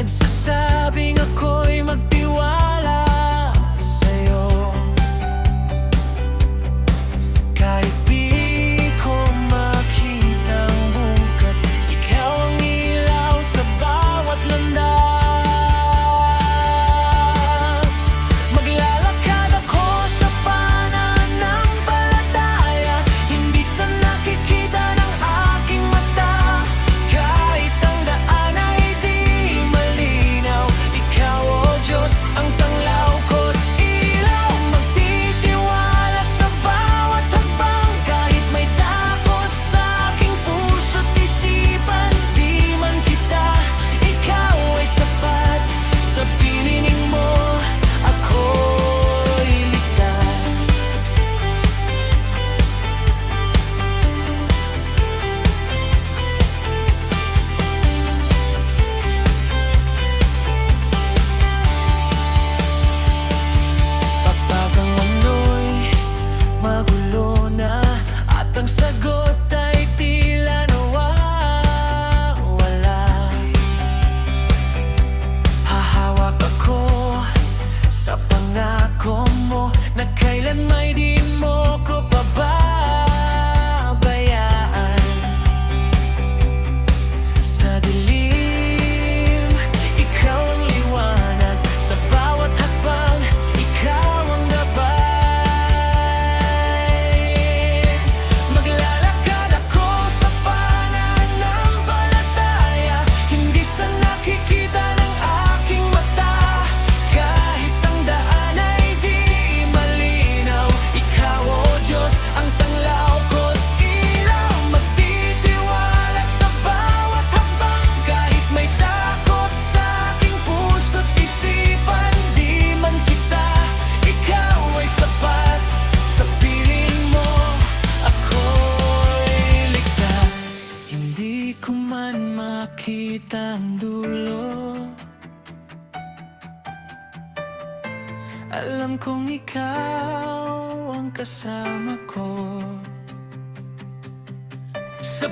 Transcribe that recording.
nagsasabing ako'y magtiwala sa'yo. Kahit di ko makita ang bukas, ikaw ang ilaw sa bawat landas. Maglalakad ako sa pananampalataya, hindi sa nakikita ng aking mata. Kahit ang daan ay di malinaw, ikaw, O Diyos, ang tanglaw ko't ilaw. Magtitiwala sa bawat hakbang, kahit may takot sa aking puso't isipan. Di man kita, ikaw ay sapat. Sa piniling mo, ako'y ligtas. Kapag ang muno'y magulo na at ang sagot ay tila nawawala, hahawak ako sa pangako mo na kailan may di mo ko pababayaan. Sa dilim, ikaw ang liwanag. Sa bawat hakbang, ikaw ang gabay. Maglalakad ako sa pananampalataya, hindi sa nakikita ng aking mata. Kahit ang daan ay di malinaw, ikaw, O Diyos, ang tanglaw ko't ilaw. Magtitiwala sa bawat hakbang, kahit may takot sa aking puso't isipan. Di man kita, ikaw ay sapat. Sa piling mo, ako'y ligtas. Hindi ko man makita ang dulo, alam kong ikaw ang kasama ko. Sa